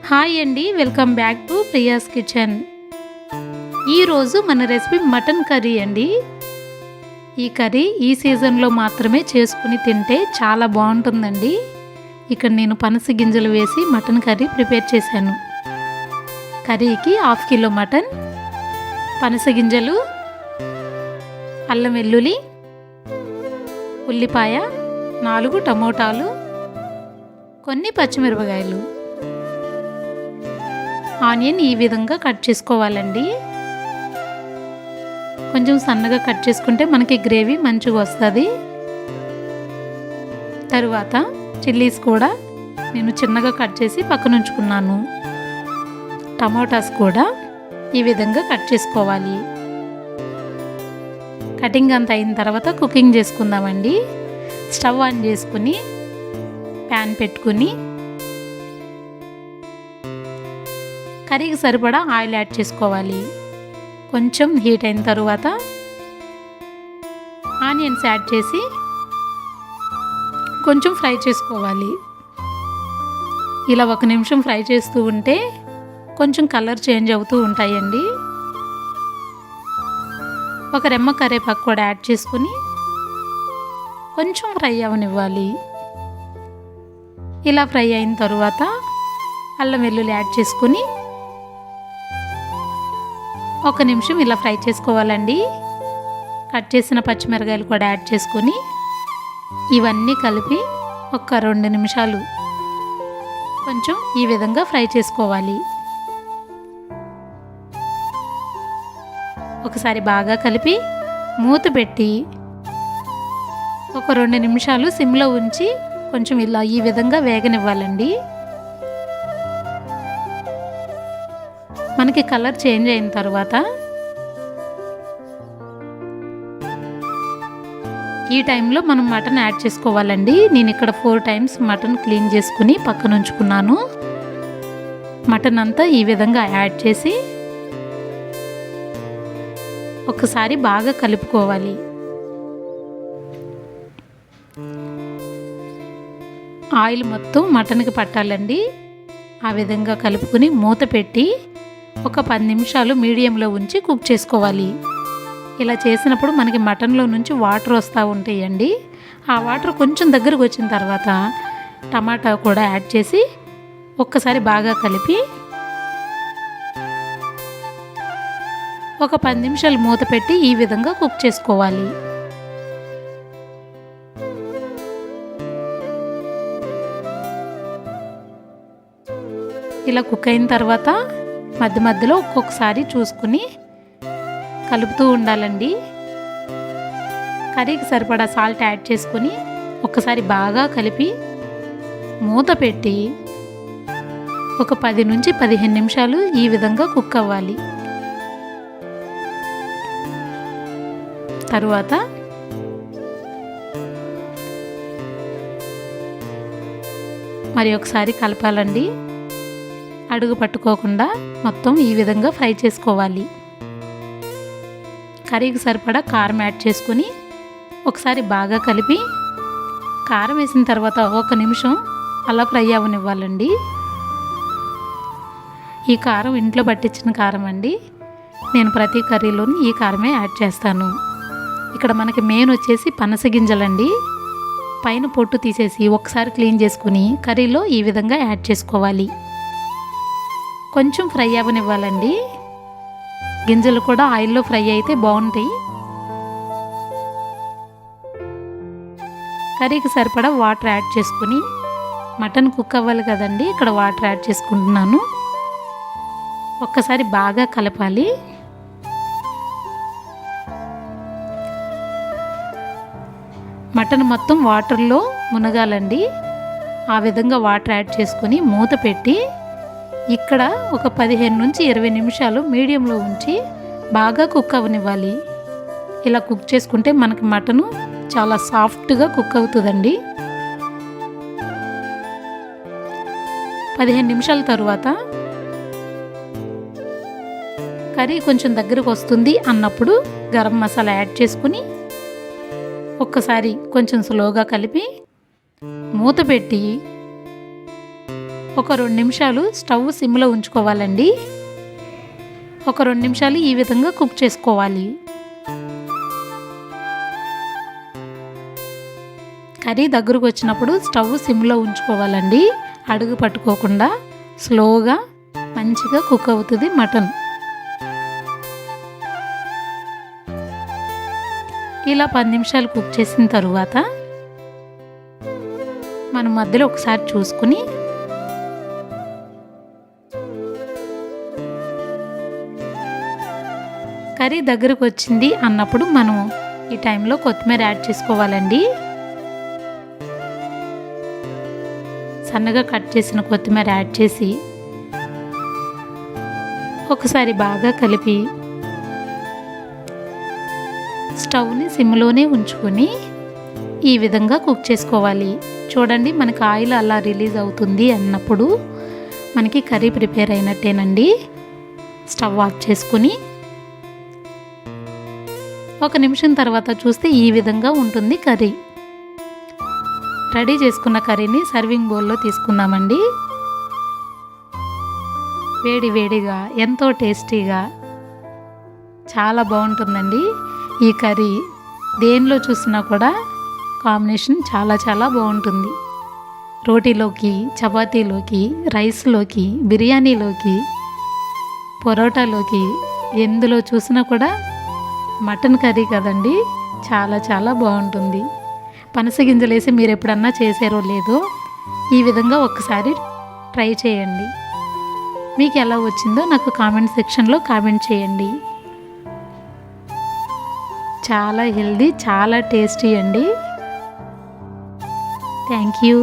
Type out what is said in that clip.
Hi అండి, welcome back to Priya's kitchen. ఈరోజు మన రెసిపీ మటన్ కర్రీ అండి. ఈ కర్రీ ఈ సీజన్లో మాత్రమే చేసుకుని తింటే చాలా బాగుంటుందండి. ఇక్కడ నేను పనస గింజలు వేసి మటన్ కర్రీ ప్రిపేర్ చేశాను. కర్రీకి 1/2 కిలో మటన్, పనస గింజలు, అల్లం వెల్లుల్లి, ఉల్లిపాయ, 4 టమోటాలు, కొన్ని పచ్చిమిరపకాయలు, ఆనియన్ ఈ విధంగా కట్ చేసుకోవాలండి. కొంచెం సన్నగా కట్ చేసుకుంటే మనకి గ్రేవీ మంచిగా వస్తుంది. తరువాత చిల్లీస్ కూడా నేను చిన్నగా కట్ చేసి పక్కన ఉంచుకున్నాను. టమోటాస్ కూడా ఈ విధంగా కట్ చేసుకోవాలి. కటింగ్ అంతా అయిన తర్వాత కుకింగ్ చేసుకుందామండి. స్టవ్ ఆన్ చేసుకుని ప్యాన్ పెట్టుకుని కర్రీకి సరిపడా ఆయిల్ యాడ్ చేసుకోవాలి. కొంచెం హీట్ అయిన తర్వాత ఆనియన్స్ యాడ్ చేసి కొంచెం ఫ్రై చేసుకోవాలి. ఇలా 1 నిమిషం ఫ్రై చేస్తూ ఉంటే కొంచెం కలర్ చేంజ్ అవుతూ ఉంటాయండి. 1 రెమ్మ కరివేపాకు కూడా యాడ్ చేసుకుని కొంచెం ఫ్రై అవనివ్వాలి. ఇలా ఫ్రై అయిన తర్వాత అల్లం వెల్లుల్లి యాడ్ చేసుకుని 1 నిమిషం ఇలా ఫ్రై చేసుకోవాలండి. కట్ చేసిన పచ్చిమిరపకాయలు కూడా యాడ్ చేసుకొని ఇవన్నీ కలిపి 1-2 నిమిషాలు కొంచెం ఈ విధంగా ఫ్రై చేసుకోవాలి. ఒకసారి బాగా కలిపి మూత పెట్టి 1-2 నిమిషాలు సిమ్లో ఉంచి కొంచెం ఇలా ఈ విధంగా వేగనివ్వాలండి. మనకి కలర్ చేంజ్ అయిన తర్వాత ఈ టైంలో మనం మటన్ యాడ్ చేసుకోవాలండి. నేను ఇక్కడ 4 టైమ్స్ మటన్ క్లీన్ చేసుకుని పక్కన ఉంచుకున్నాను. మటన్ అంతా ఈ విధంగా యాడ్ చేసి ఒకసారి బాగా కలుపుకోవాలి. ఆయిల్ మొత్తం మటన్కి పట్టాలండి. ఆ విధంగా కలుపుకొని మూత పెట్టి 10 నిమిషాలు మీడియంలో ఉంచి కుక్ చేసుకోవాలి. ఇలా చేసినప్పుడు మనకి మటన్లో నుంచి వాటర్ వస్తూ ఉంటాయండి. ఆ వాటర్ కొంచెం దగ్గరకు వచ్చిన తర్వాత టమాటా కూడా యాడ్ చేసి ఒక్కసారి బాగా కలిపి 10 నిమిషాలు మూత పెట్టి ఈ విధంగా కుక్ చేసుకోవాలి. ఇలా కుక్ అయిన తర్వాత మధ్య మధ్యలో ఒక్కొక్కసారి చూసుకుని కలుపుతూ ఉండాలండి. కర్రీకి సరిపడా సాల్ట్ యాడ్ చేసుకుని ఒక్కసారి బాగా కలిపి మూత పెట్టి 10 నుంచి 15 నిమిషాలు ఈ విధంగా కుక్ అవ్వాలి. తరువాత మరి ఒకసారి కలపాలండి. అడుగు పట్టుకోకుండా మొత్తం ఈ విధంగా ఫ్రై చేసుకోవాలి. కర్రీకి సరిపడా కారం యాడ్ చేసుకొని ఒకసారి బాగా కలిపి కారం వేసిన తర్వాత 1 నిమిషం అలా ఫ్రై అవనివ్వాలండి. ఈ కారం ఇంట్లో పట్టించిన కారం అండి. నేను ప్రతి కర్రీలోని ఈ కారమే యాడ్ చేస్తాను. ఇక్కడ మనకి మెయిన్ వచ్చేసి పనస గింజలండి. పైన పొట్టు తీసేసి ఒకసారి క్లీన్ చేసుకుని కర్రీలో ఈ విధంగా యాడ్ చేసుకోవాలి. కొంచెం ఫ్రై అవ్వనివ్వాలండి. గింజలు కూడా ఆయిల్లో ఫ్రై అయితే బాగుంటాయి. కర్రీకి సరిపడా వాటర్ యాడ్ చేసుకుని మటన్ కుక్ అవ్వాలి కదండి, ఇక్కడ వాటర్ యాడ్ చేసుకుంటున్నాను. ఒక్కసారి బాగా కలపాలి. మటన్ మొత్తం వాటర్లో మునగాలండి. ఆ విధంగా వాటర్ యాడ్ చేసుకొని మూత పెట్టి ఇక్కడ 15 నుంచి 20 నిమిషాలు మీడియంలో ఉంచి బాగా కుక్ అవనివ్వాలి. ఇలా కుక్ చేసుకుంటే మనకి మటను చాలా సాఫ్ట్గా కుక్ అవుతుందండి. 15 నిమిషాల తర్వాత కర్రీ కొంచెం దగ్గరకు వస్తుంది అన్నప్పుడు గరం మసాలా యాడ్ చేసుకుని ఒక్కసారి కొంచెం స్లోగా కలిపి మూత పెట్టి ఒక 2 నిమిషాలు స్టవ్ సిమ్లో ఉంచుకోవాలండి. ఒక 2 నిమిషాలు ఈ విధంగా కుక్ చేసుకోవాలి. కర్రీ దగ్గరకు వచ్చినప్పుడు స్టవ్ సిమ్లో ఉంచుకోవాలండి. అడుగు పట్టుకోకుండా స్లోగా మంచిగా కుక్ అవుతుంది మటన్. ఇలా 10 నిమిషాలు కుక్ చేసిన తరువాత మనం మధ్యలో ఒకసారి చూసుకుని కర్రీ దగ్గరకు వచ్చింది అన్నప్పుడు మనం ఈ టైంలో కొత్తిమీర యాడ్ చేసుకోవాలండి. సన్నగా కట్ చేసిన కొత్తిమీర యాడ్ చేసి ఒకసారి బాగా కలిపి స్టవ్ని సిమ్లోనే ఉంచుకొని ఈ విధంగా కుక్ చేసుకోవాలి. చూడండి, మనకి ఆయిల్ అలా రిలీజ్ అవుతుంది అన్నప్పుడు మనకి కర్రీ ప్రిపేర్ అయినట్టేనండి. స్టవ్ ఆఫ్ చేసుకుని 1 నిమిషం తర్వాత చూస్తే ఈ విధంగా ఉంటుంది కర్రీ. రెడీ చేసుకున్న కర్రీని సర్వింగ్ బౌల్లో తీసుకుందామండి. వేడి వేడిగా ఎంతో టేస్టీగా చాలా బాగుంటుందండి ఈ కర్రీ. దేనిలో చూసినా కూడా కాంబినేషన్ చాలా చాలా బాగుంటుంది. రోటీలోకి, చపాతీలోకి, రైస్లోకి, బిర్యానీలోకి, పొరోటాలోకి ఎందులో చూసినా కూడా మటన్ కర్రీ కదండి, చాలా చాలా బాగుంటుంది. పనస గింజలు వేసి మీరు ఎప్పుడన్నా చేసారో లేదో ఈ విధంగా ఒక్కసారి ట్రై చేయండి. మీకు ఎలా వచ్చిందో నాకు కామెంట్ సెక్షన్లో కామెంట్ చేయండి. చాలా హెల్దీ, చాలా టేస్టీ అండి. Thank you.